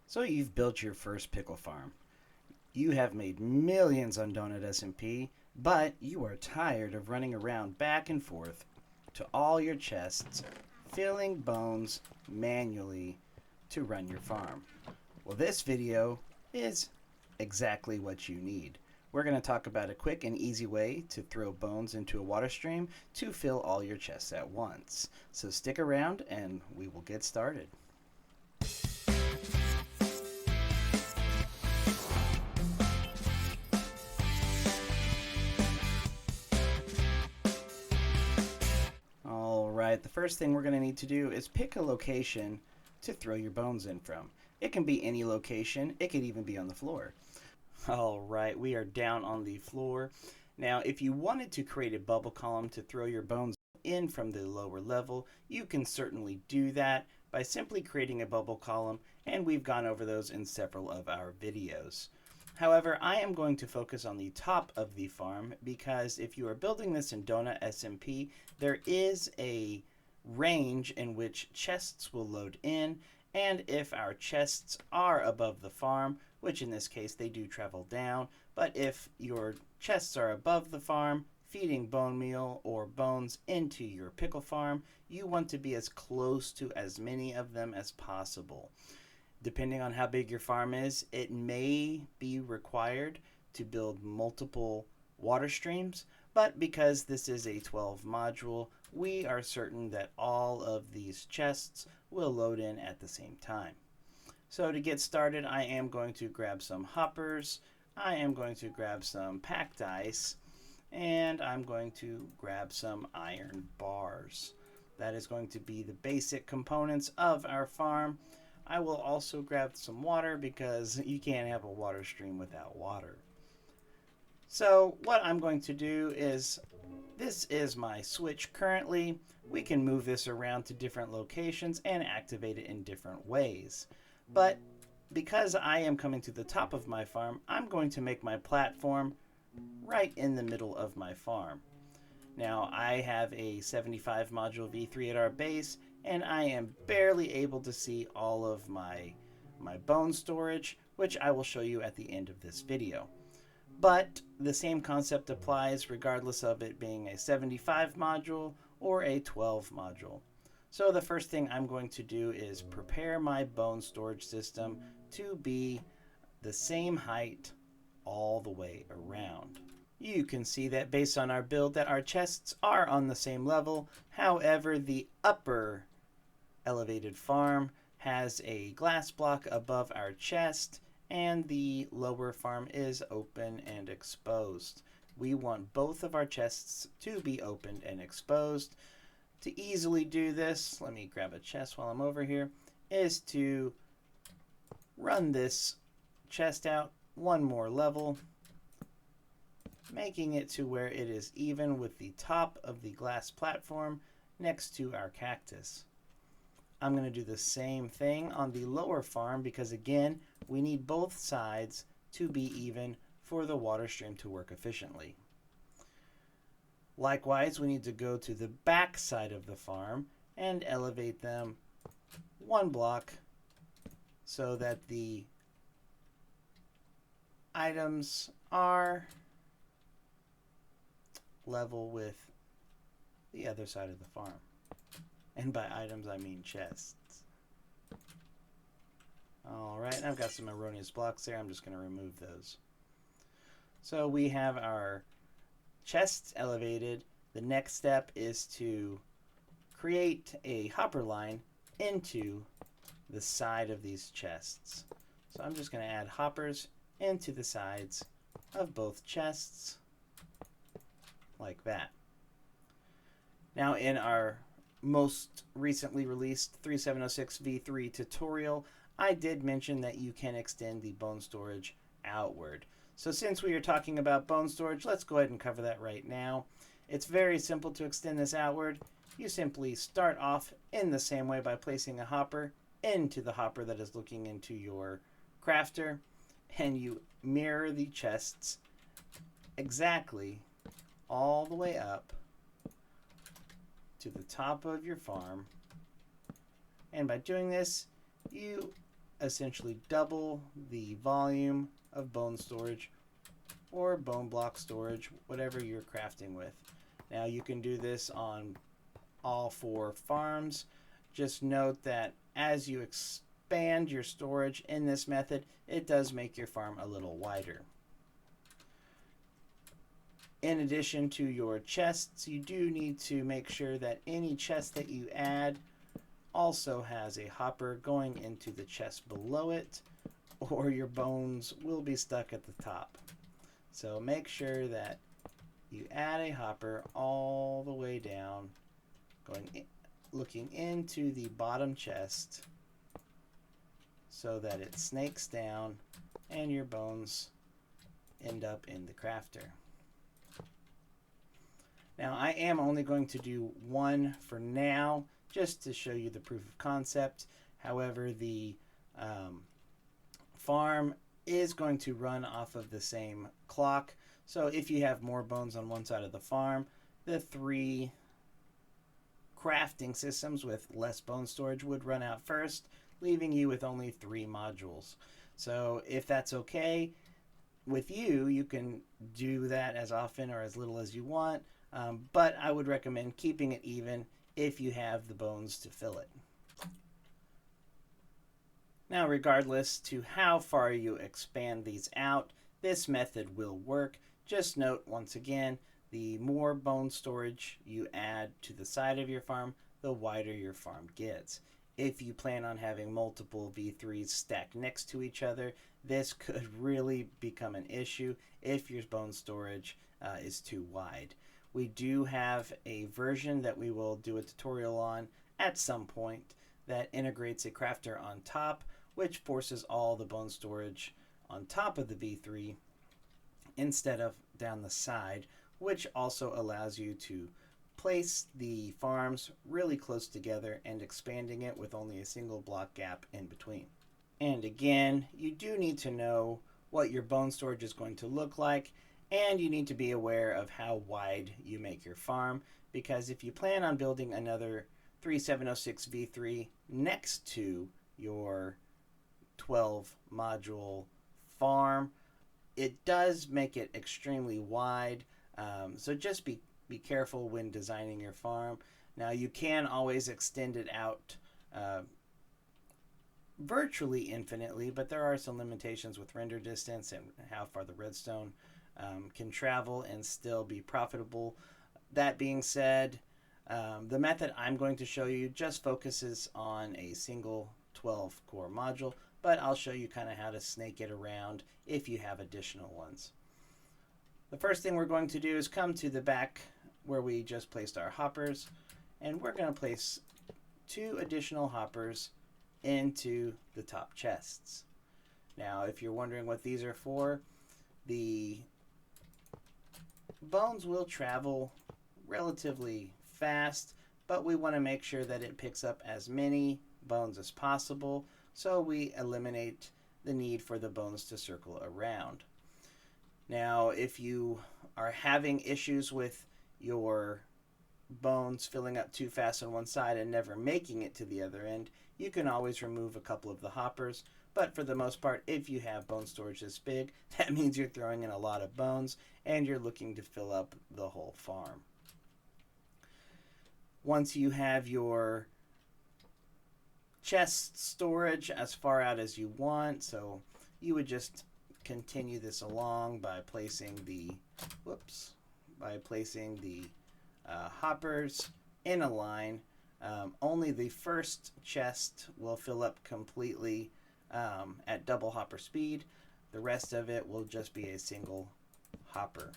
So you've built your first pickle farm. You have made millions on Donut SMP, but you are tired of running around back and forth to all your chests, filling bones manually to run your farm. Well, this video is exactly what you need. We're going to talk about a quick and easy way to throw bones into a water stream to fill all your chests at once. So stick around and we will get started. Alright, the first thing we're going to need to do is pick a location to throw your bones in from. It can be any location, it could even be on the floor. Alright, we are down on the floor. Now, if you wanted to create a bubble column to throw your bones in from the lower level, you can certainly do that by simply creating a bubble column, and we've gone over those in several of our videos. However, I am going to focus on the top of the farm because if you are building this in Donut SMP, there is a range in which chests will load in, and if our chests are above the farm, which in this case they do travel down, but if your chests are above the farm, feeding bone meal or bones into your pickle farm, you want to be as close to as many of them as possible. Depending on how big your farm is, it may be required to build multiple water streams, but because this is a 12 module, we are certain that all of these chests will load in at the same time. So to get started, I am going to grab some hoppers, I am going to grab some packed ice, and I'm going to grab some iron bars. That is going to be the basic components of our farm. I will also grab some water because you can't have a water stream without water. So what I'm going to do is, this is my switch currently. We can move this around to different locations and activate it in different ways. But because I am coming to the top of my farm, I'm going to make my platform right in the middle of my farm. Now I have a 75 module V3 at our base, and I am barely able to see all of my bone storage, which I will show you at the end of this video. But the same concept applies regardless of it being a 75 module or a 12 module. So the first thing I'm going to do is prepare my bone storage system to be the same height all the way around. You can see that based on our build that our chests are on the same level. However, the upper elevated farm has a glass block above our chest, and the lower farm is open and exposed. We want both of our chests to be opened and exposed. To easily do this, let me grab a chest while I'm over here, is to run this chest out one more level, making it to where it is even with the top of the glass platform next to our cactus. I'm going to do the same thing on the lower farm because again, we need both sides to be even for the water stream to work efficiently. Likewise, we need to go to the back side of the farm and elevate them one block so that the items are level with the other side of the farm. And by items, I mean chests. Alright, I've got some erroneous blocks there. I'm just going to remove those. So we have our chests elevated. The next step is to create a hopper line into the side of these chests. So I'm just going to add hoppers into the sides of both chests like that. Now in our most recently released 3706 V3 tutorial, I did mention that you can extend the bone storage outward. So since we are talking about bone storage, let's go ahead and cover that right now. It's very simple to extend this outward. You simply start off in the same way by placing a hopper into the hopper that is looking into your crafter, and you mirror the chests exactly all the way up to the top of your farm. And by doing this, you essentially double the volume of bone storage or bone block storage, whatever you're crafting with. Now you can do this on all 4 farms. Just note that as you expand your storage in this method, it does make your farm a little wider. In addition to your chests, you do need to make sure that any chest that you add also has a hopper going into the chest below it, or your bones will be stuck at the top. So make sure that you add a hopper all the way down, looking into the bottom chest so that it snakes down and your bones end up in the crafter. Now I am only going to do 1 for now, just to show you the proof of concept. However, the farm is going to run off of the same clock. So if you have more bones on one side of the farm, the 3 crafting systems with less bone storage would run out first, leaving you with only 3 modules. So if that's okay with you, you can do that as often or as little as you want, but I would recommend keeping it even if you have the bones to fill it. Now, regardless to how far you expand these out, this method will work. Just note once again, the more bone storage you add to the side of your farm, the wider your farm gets. If you plan on having multiple V3s stacked next to each other, this could really become an issue if your bone storage is too wide. We do have a version that we will do a tutorial on at some point that integrates a crafter on top, which forces all the bone storage on top of the V3 instead of down the side, which also allows you to place the farms really close together and expanding it with only a single block gap in between. And again, you do need to know what your bone storage is going to look like, and you need to be aware of how wide you make your farm, because if you plan on building another 3706 V3 next to your 12 module farm, it does make it extremely wide. So just be careful when designing your farm. Now you can always extend it out virtually infinitely, but there are some limitations with render distance and how far the redstone can travel and still be profitable. That being said, the method I'm going to show you just focuses on a single 12 core module, but I'll show you kind of how to snake it around if you have additional ones. The first thing we're going to do is come to the back where we just placed our hoppers, and we're going to place 2 additional hoppers into the top chests. Now, if you're wondering what these are for, the bones will travel relatively fast, but we want to make sure that it picks up as many bones as possible, so we eliminate the need for the bones to circle around. Now, if you are having issues with your bones filling up too fast on one side and never making it to the other end, you can always remove a couple of the hoppers. But for the most part, if you have bone storage this big, that means you're throwing in a lot of bones and you're looking to fill up the whole farm. Once you have your chest storage as far out as you want, so you would just continue this along by placing the hoppers in a line. Only the first chest will fill up completely at double hopper speed. The rest of it will just be a single hopper.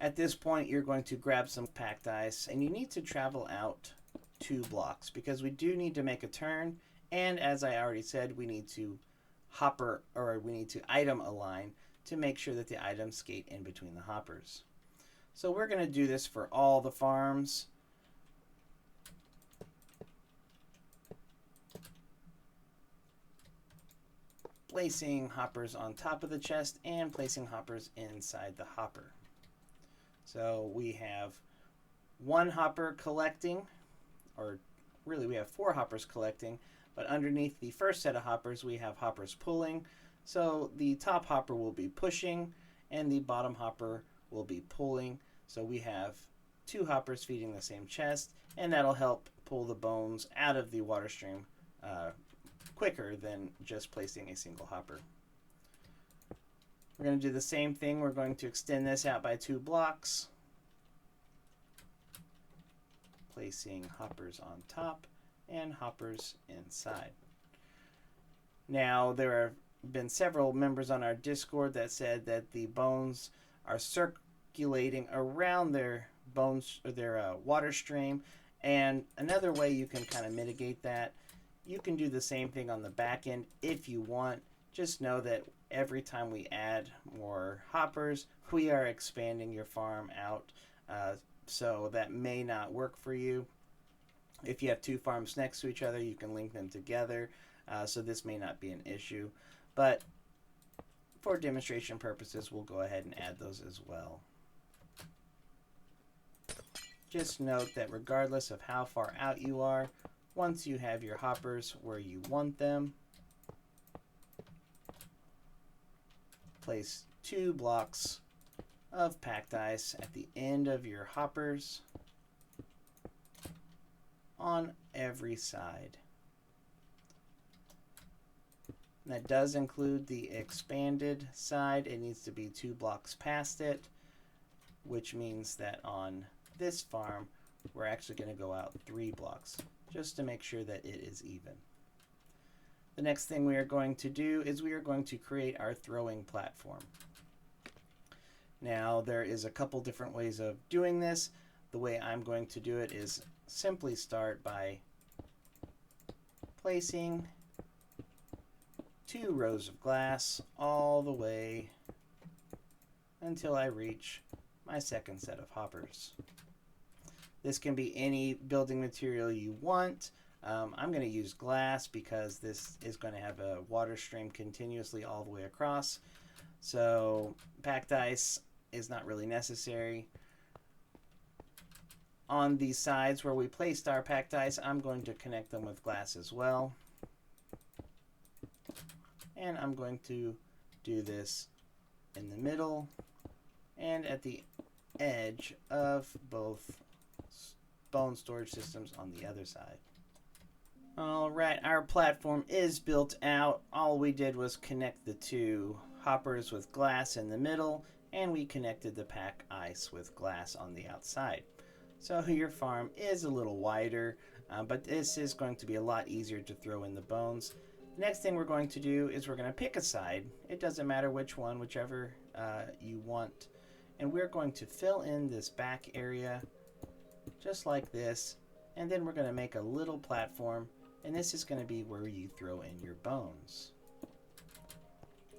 At this point, you're going to grab some packed ice, and you need to travel out 2 blocks because we do need to make a turn, and as I already said, we need to item align to make sure that the items skate in between the hoppers. So we're going to do this for all the farms. Placing hoppers on top of the chest and placing hoppers inside the hopper. So we have 1 hopper collecting, or really we have 4 hoppers collecting, but underneath the first set of hoppers we have hoppers pulling. So the top hopper will be pushing and the bottom hopper will be pulling. So we have 2 hoppers feeding the same chest, and that'll help pull the bones out of the water stream quicker than just placing a single hopper. We're going to do the same thing. We're going to extend this out by 2 blocks, placing hoppers on top and hoppers inside. Now, there have been several members on our Discord that said that the bones are circulating around their bones or their water stream, and another way you can kind of mitigate that, you can do the same thing on the back end if you want. Just know that every time we add more hoppers, we are expanding your farm out, so that may not work for you. If you have 2 farms next to each other, you can link them together, so this may not be an issue, but for demonstration purposes we'll go ahead and add those as well. Just note that regardless of how far out you are, once you have your hoppers where you want them, place 2 blocks of packed ice at the end of your hoppers on every side. And that does include the expanded side. It needs to be 2 blocks past it, which means that on this farm we're actually going to go out 3 blocks just to make sure that it is even. The next thing we are going to do is we are going to create our throwing platform. Now, there is a couple different ways of doing this. The way I'm going to do it is simply start by placing 2 rows of glass all the way until I reach my second set of hoppers. This can be any building material you want. I'm going to use glass because this is going to have a water stream continuously all the way across. So packed ice is not really necessary. On the sides where we placed our packed ice, I'm going to connect them with glass as well. And I'm going to do this in the middle and at the edge of both bone storage systems on the other side. Alright, our platform is built out. All we did was connect the 2 hoppers with glass in the middle, and we connected the pack ice with glass on the outside. So your farm is a little wider, but this is going to be a lot easier to throw in the bones. The next thing we're going to do is we're going to pick a side. It doesn't matter which one, whichever you want. And we're going to fill in this back area just like this, and then we're going to make a little platform, and this is going to be where you throw in your bones.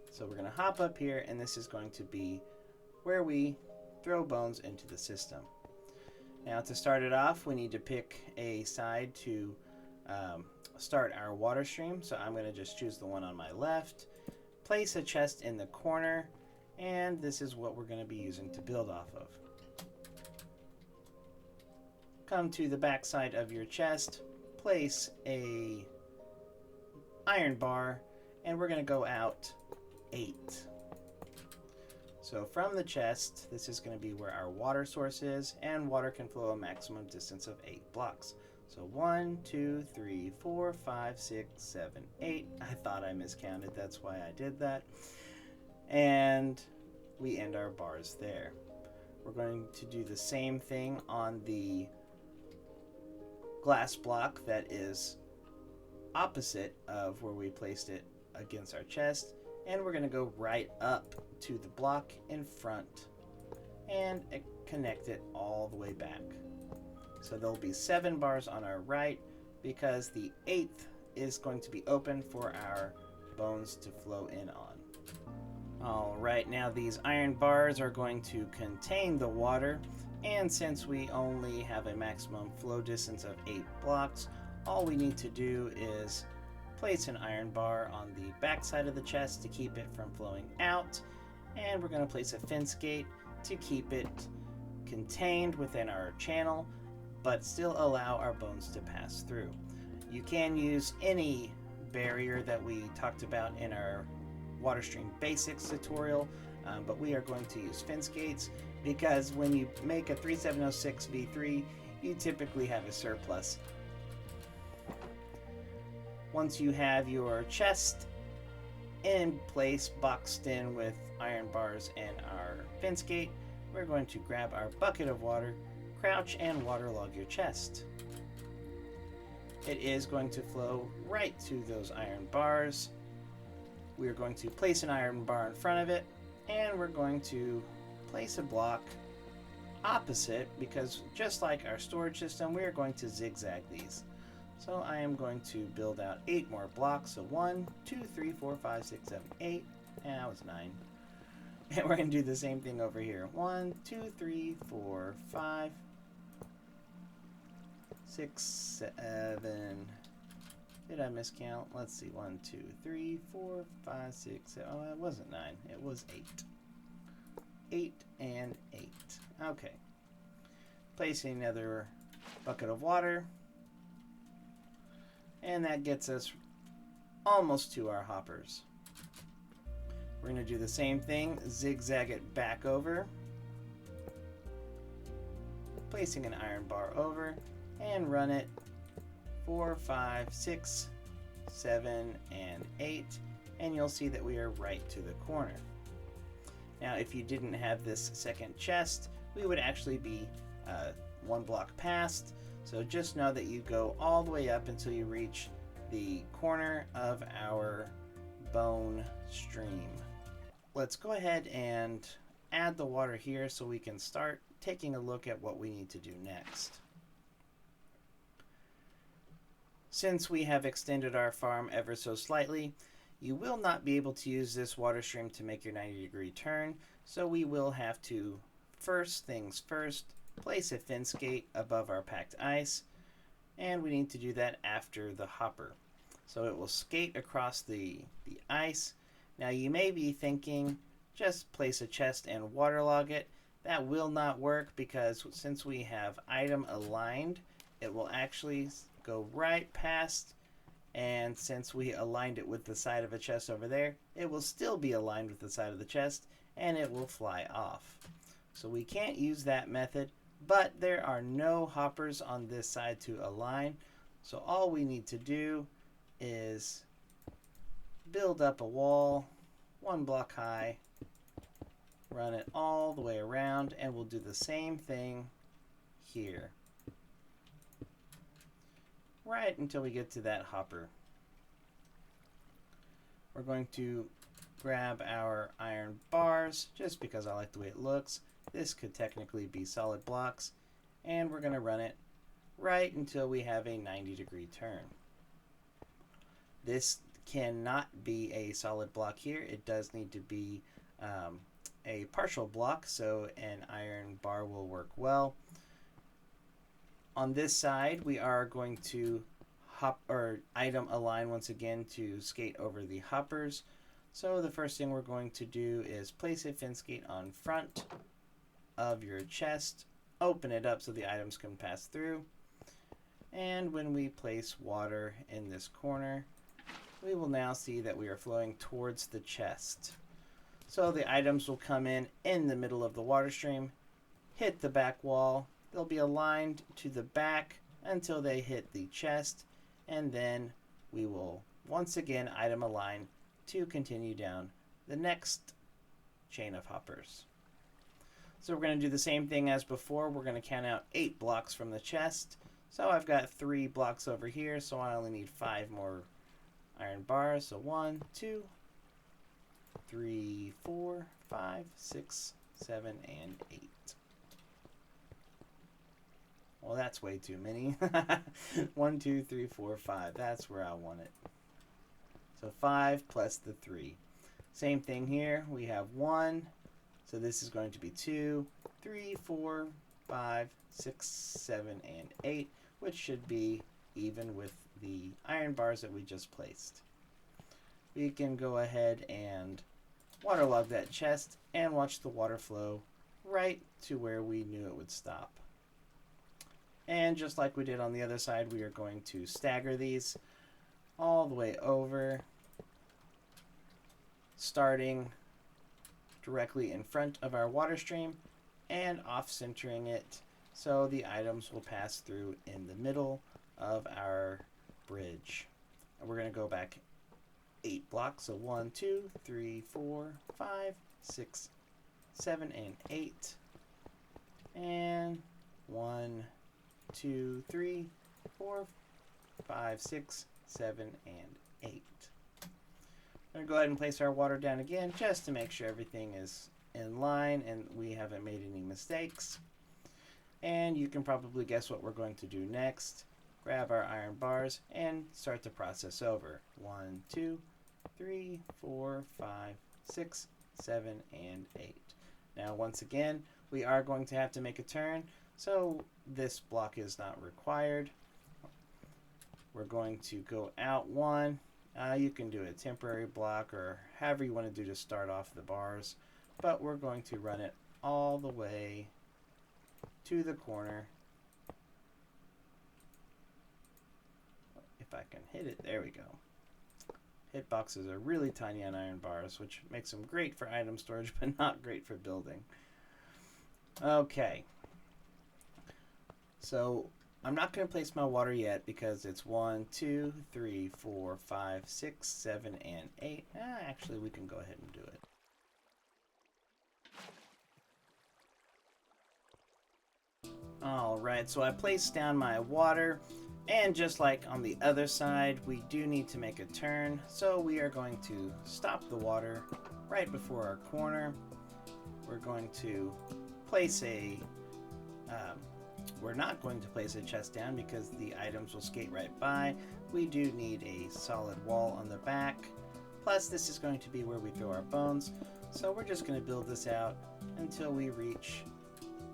So we're going to hop up here, and this is going to be where we throw bones into the system. Now, to start it off, we need to pick a side to start our water stream. So I'm going to just choose the one on my left, place a chest in the corner, and this is what we're going to be using to build off of. Come to the back side of your chest, place a iron bar, and we're going to go out 8. So from the chest, this is going to be where our water source is, and water can flow a maximum distance of 8 blocks. So 1, 2, 3, 4, 5, 6, 7, 8. I thought I miscounted, that's why I did that. And we end our bars there. We're going to do the same thing on the glass block that is opposite of where we placed it against our chest, and we're going to go right up to the block in front and connect it all the way back. So there'll be 7 bars on our right because the 8th is going to be open for our bones to flow in on. Alright, now these iron bars are going to contain the water, and since we only have a maximum flow distance of 8 blocks, all we need to do is place an iron bar on the back side of the chest to keep it from flowing out, and we're going to place a fence gate to keep it contained within our channel. but still allow our bones to pass through. You can use any barrier that we talked about in our Water Stream Basics tutorial, but we are going to use fence gates because when you make a 3706 V3, you typically have a surplus. Once you have your chest in place, boxed in with iron bars and our fence gate, we're going to grab our bucket of water, crouch, and waterlog your chest. It is going to flow right to those iron bars. We're going to place an iron bar in front of it, and we're going to place a block opposite, because just like our storage system, we are going to zigzag these. So I am going to build out 8 more blocks. So 1, 2, 3, 4, 5, 6, 7, 8. And that was 9. And we're going to do the same thing over here. 1, 2, 3, 4, 5, 6, 7. Did I miscount? Let's see. 1, 2, 3, 4, 5, 6. Oh, it wasn't 9. It was 8. 8 and 8. Okay. Placing another bucket of water. And that gets us almost to our hoppers. We're going to do the same thing, zigzag it back over, placing an iron bar over, and run it 4, 5, 6, 7, and 8, and you'll see that we are right to the corner. Now, if you didn't have this second chest, we would actually be 1 block past. So just know that you go all the way up until you reach the corner of our bone stream. Let's go ahead and add the water here so we can start taking a look at what we need to do next. Since we have extended our farm ever so slightly, you will not be able to use this water stream to make your 90-degree turn, so we will have to, first things first, place a fence gate above our packed ice, and we need to do that after the hopper. So it will skate across the ice. Now you may be thinking, just place a chest and waterlog it. That will not work because since we have item aligned, it will actually go right past, and since we aligned it with the side of a chest over there, it will still be aligned with the side of the chest and it will fly off. So we can't use that method. But there are no hoppers on this side to align, so all we need to do is build up a wall 1 block high, run it all the way around, and we'll do the same thing here right until we get to that hopper. We're going to grab our iron bars just because I like the way it looks. This could technically be solid blocks, and we're going to run it right until we have a 90-degree turn. This cannot be a solid block here. It does need to be a partial block, so an iron bar will work well. On this side, we are going to item align once again to skate over the hoppers. So the first thing we're going to do is place a fence gate on front of your chest, open it up so the items can pass through, and when we place water in this corner, we will now see that we are flowing towards the chest. So the items will come in the middle of the water stream, hit the back wall, they'll be aligned to the back until they hit the chest, and then we will once again item align to continue down the next chain of hoppers. So we're going to do the same thing as before. We're going to count out 8 blocks from the chest. So I've got 3 blocks over here, so I only need 5 more iron bars. So 1, 2, 3, 4, 5, 6, 7, and 8. Well, that's way too many. 1, 2, 3, 4, 5. That's where I want it. So 5 plus the 3. Same thing here. We have 1. So this is going to be 2, 3, 4, 5, 6, 7, and 8, which should be even with the iron bars that we just placed. We can go ahead and waterlog that chest and watch the water flow right to where we knew it would stop. And just like we did on the other side, we are going to stagger these all the way over, starting directly in front of our water stream and off-centering it so the items will pass through in the middle of our bridge. And we're going to go back 8 blocks, so 1, 2, 3, 4, 5, 6, 7, and 8. And 1, 2, 3, 4, 5, 6, 7, and 8. I'm going to go ahead and place our water down again just to make sure everything is in line and we haven't made any mistakes. And you can probably guess what we're going to do next. Grab our iron bars and start the process over. 1, 2, 3, 4, 5, 6, 7, and 8. Now once again, we are going to have to make a turn, so this block is not required. We're going to go out 1. You can do a temporary block or however you want to do to start off the bars, but we're going to run it all the way to the corner. If I can hit it, there we go. Hitboxes are really tiny on iron bars, which makes them great for item storage, but not great for building. Okay. So I'm not going to place my water yet because it's 1, 2, 3, 4, 5, 6, 7, and 8. Actually, we can go ahead and do it. Alright, so I placed down my water, and just like on the other side, we do need to make a turn, so we are going to stop the water right before our corner. We're going to place a we're not going to place a chest down because the items will skate right by. We do need a solid wall on the back. Plus, this is going to be where we throw our bones. So we're just going to build this out until we reach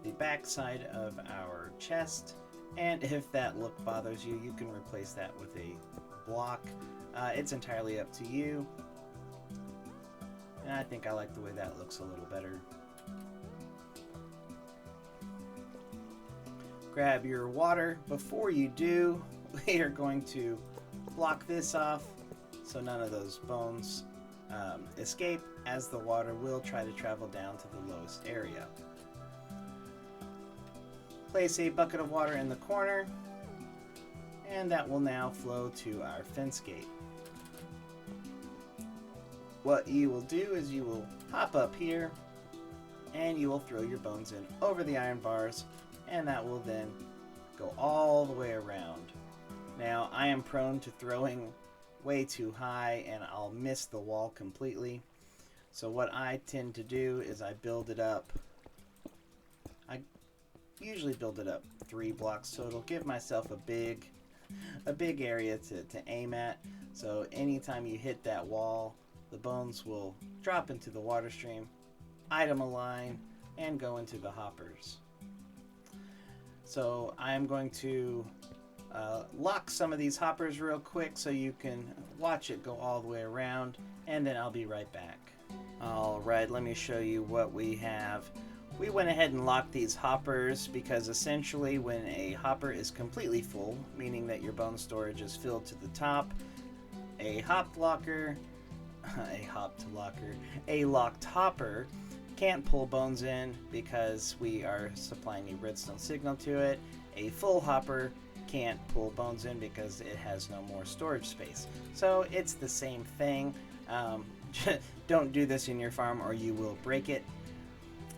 the back side of our chest. And if that look bothers you, you can replace that with a block. It's entirely up to you. And I think I like the way that looks a little better. Grab your water. Before you do, we are going to block this off so none of those bones escape, as the water will try to travel down to the lowest area. Place a bucket of water in the corner, and that will now flow to our fence gate. What you will do is you will hop up here, and you will throw your bones in over the iron bars, and that will then go all the way around. Now, I am prone to throwing way too high, and I'll miss the wall completely. So what I tend to do is I build it up. I usually build it up 3 blocks total. Give myself a big area to aim at. So anytime you hit that wall, the bones will drop into the water stream, item align, and go into the hoppers. So I'm going to lock some of these hoppers real quick so you can watch it go all the way around, and then I'll be right back. Alright, let me show you what we have. We went ahead and locked these hoppers because essentially when a hopper is completely full, meaning that your bone storage is filled to the top, a locked hopper can't pull bones in because we are supplying a redstone signal to it. A full hopper can't pull bones in because it has no more storage space. So it's the same thing. Don't do this in your farm or you will break it.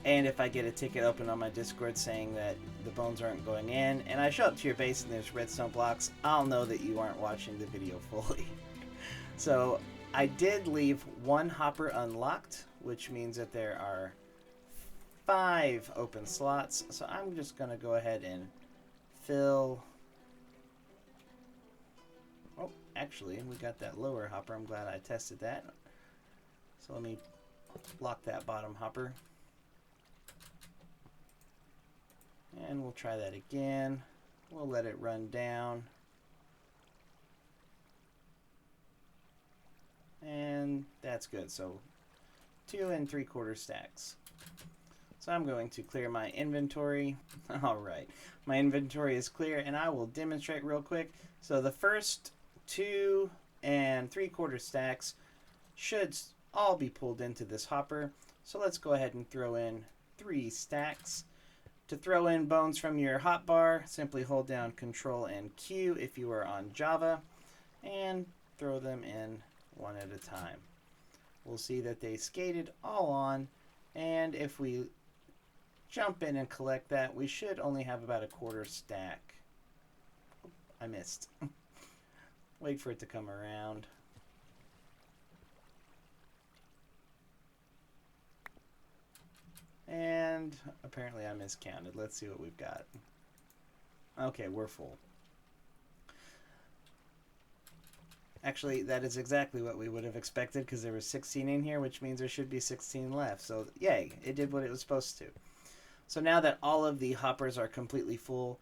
And if I get a ticket open on my Discord saying that the bones aren't going in, and I show up to your base and there's redstone blocks, I'll know that you aren't watching the video fully. So I did leave 1 hopper unlocked, which means that there are 5 open slots. So I'm just going to go ahead and fill... Oh, actually, we got that lower hopper. I'm glad I tested that. So let me lock that bottom hopper. And we'll try that again. We'll let it run down. And that's good. So 2 3/4 stacks. So So I'm going to clear my inventory. All right, my inventory is clear, and I will demonstrate real quick. So the first 2 3/4 stacks should all be pulled into this hopper. So let's go ahead and throw in 3 stacks. To throw in bones from your hotbar, simply hold down Control and Q if you are on Java, and throw them in one at a time. We'll see that they skated all on, and if we jump in and collect that, we should only have about a 1/4 stack. I missed. Wait for it to come around. And apparently I miscounted. Let's see what we've got. Okay, we're full. Actually, that is exactly what we would have expected because there was 16 in here, which means there should be 16 left. So yay, it did what it was supposed to. So now that all of the hoppers are completely full,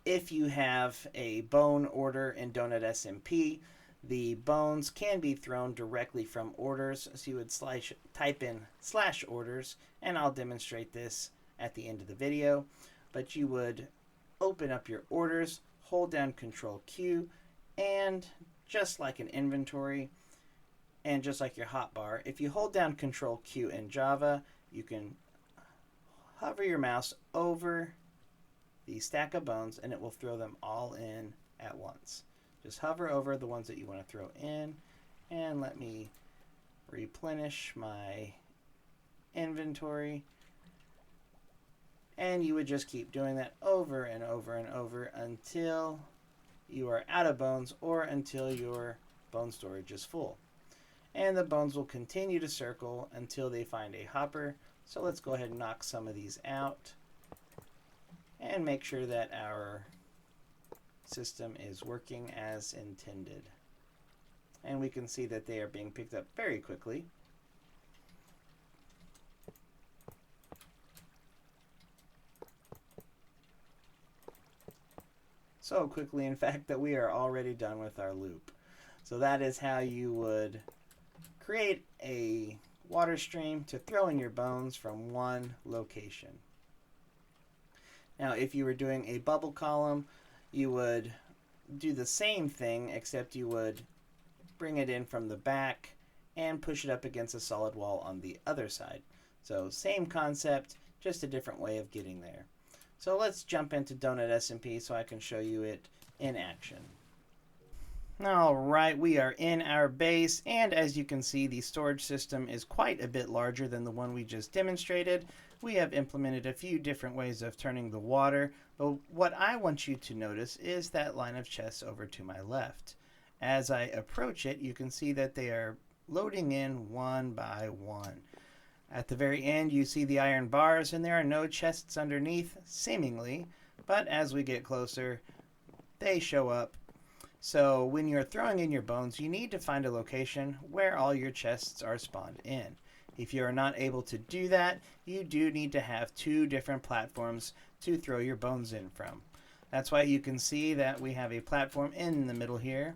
if you have a bone order in Donut SMP, the bones can be thrown directly from orders. So you would type in /orders, and I'll demonstrate this at the end of the video. But you would open up your orders, hold down Control Q, and just like an inventory and just like your hotbar, if you hold down Control Q in Java, you can hover your mouse over the stack of bones and it will throw them all in at once. Just hover over the ones that you want to throw in, and let me replenish my inventory. And you would just keep doing that over and over and over until you are out of bones or until your bone storage is full. And the bones will continue to circle until they find a hopper. So let's go ahead and knock some of these out and make sure that our system is working as intended. And we can see that they are being picked up very quickly. So quickly, in fact, that we are already done with our loop. So that is how you would create a water stream to throw in your bones from one location. Now, if you were doing a bubble column, you would do the same thing, except you would bring it in from the back and push it up against a solid wall on the other side. So same concept, just a different way of getting there. So let's jump into Donut SMP so I can show you it in action. Alright, we are in our base, and as you can see, the storage system is quite a bit larger than the one we just demonstrated. We have implemented a few different ways of turning the water, but what I want you to notice is that line of chests over to my left. As I approach it, you can see that they are loading in one by one. At the very end, you see the iron bars, and there are no chests underneath, seemingly, but as we get closer, they show up. So when you're throwing in your bones, you need to find a location where all your chests are spawned in. If you are not able to do that, you do need to have 2 different platforms to throw your bones in from. That's why you can see that we have a platform in the middle here,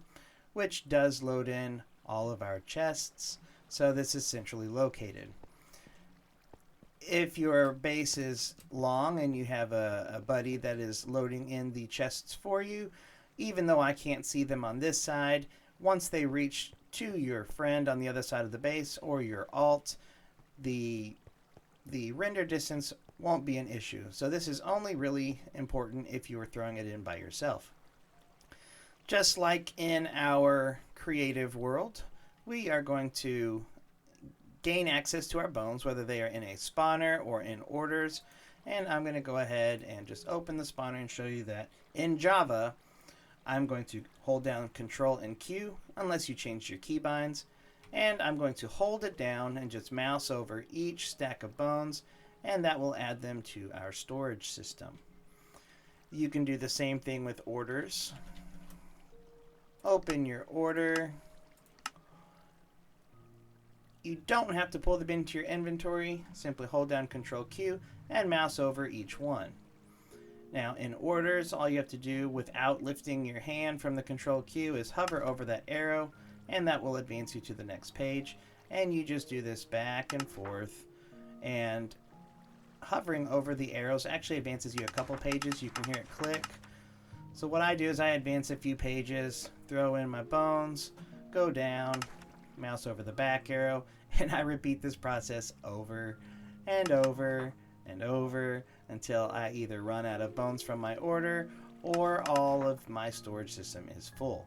which does load in all of our chests. So this is centrally located. If your base is long and you have a buddy that is loading in the chests for you, even though I can't see them on this side, once they reach to your friend on the other side of the base or your alt, the render distance won't be an issue. So this is only really important if you are throwing it in by yourself. Just like in our creative world, we are going to gain access to our bones, whether they are in a spawner or in orders. And I'm going to go ahead and just open the spawner and show you that in Java, I'm going to hold down Control and Q, unless you change your keybinds, and I'm going to hold it down and just mouse over each stack of bones, and that will add them to our storage system. You can do the same thing with orders. Open your order. You don't have to pull them into your inventory. Simply hold down Control Q and mouse over each one. Now in orders, all you have to do without lifting your hand from the Control Q is hover over that arrow, and that will advance you to the next page. And you just do this back and forth, and hovering over the arrows actually advances you a couple pages. You can hear it click. So what I do is I advance a few pages, throw in my bones, go down, mouse over the back arrow, and I repeat this process over and over and over until I either run out of bones from my order or all of my storage system is full.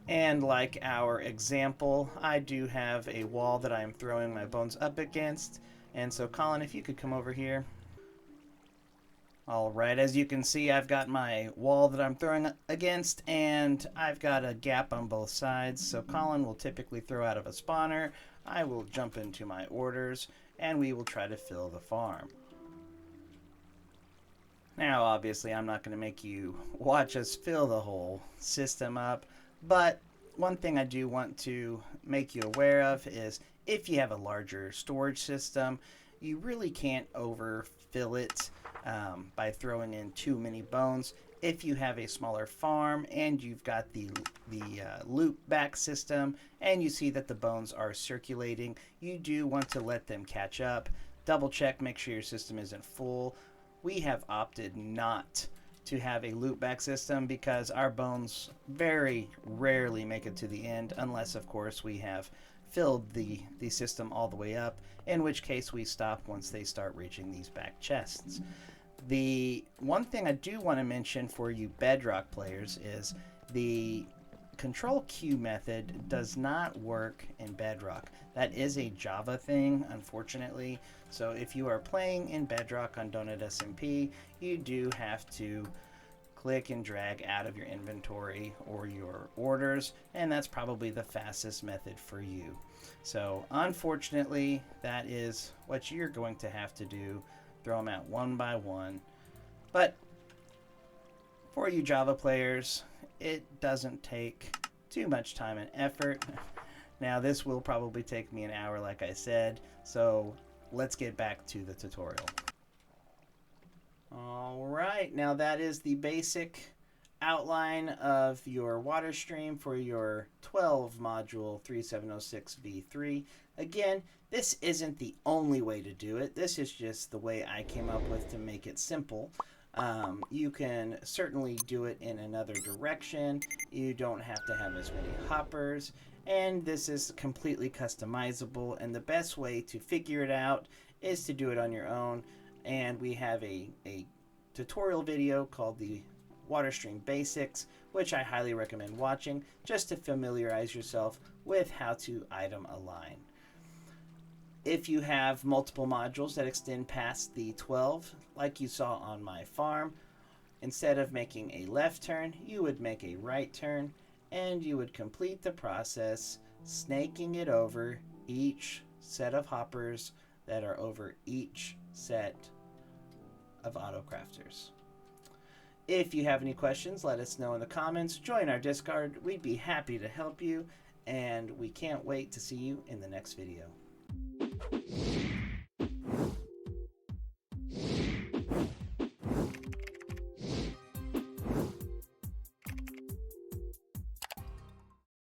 And like our example, I do have a wall that I am throwing my bones up against. And so Colin, if you could come over here. Alright, as you can see, I've got my wall that I'm throwing against, and I've got a gap on both sides. So Colin will typically throw out of a spawner. I will jump into my orders, and we will try to fill the farm. Now, obviously, I'm not going to make you watch us fill the whole system up, but one thing I do want to make you aware of is if you have a larger storage system, you really can't overfill it by throwing in too many bones. If you have a smaller farm and you've got the loop back system and you see that the bones are circulating, you do want to let them catch up. Double check, make sure your system isn't full. We have opted not to have a loop back system because our bones very rarely make it to the end unless, of course, we have filled the system all the way up, in which case we stop once they start reaching these back chests. The one thing I do want to mention for you Bedrock players is the Control Q method does not work in Bedrock. That is a Java thing, unfortunately. So if you are playing in Bedrock on Donut SMP, you do have to click and drag out of your inventory or your orders, and that's probably the fastest method for you. So unfortunately, that is what you're going to have to do. Throw them out one by one. But for you Java players, it doesn't take too much time and effort. Now this will probably take me an hour like I said, so let's get back to the tutorial. Alright, now that is the basic outline of your water stream for your 12 module 3706 V3. Again, this isn't the only way to do it. This is just the way I came up with to make it simple. You can certainly do it in another direction. You don't have to have as many hoppers, and this is completely customizable, and the best way to figure it out is to do it on your own. And we have a tutorial video called the Water Stream Basics, which I highly recommend watching just to familiarize yourself with how to item align. If you have multiple modules that extend past the 12, like you saw on my farm, instead of making a left turn, you would make a right turn, and you would complete the process snaking it over each set of hoppers that are over each set of autocrafters. If you have any questions, let us know in the comments. Join our Discord. We'd be happy to help you, and we can't wait to see you in the next video.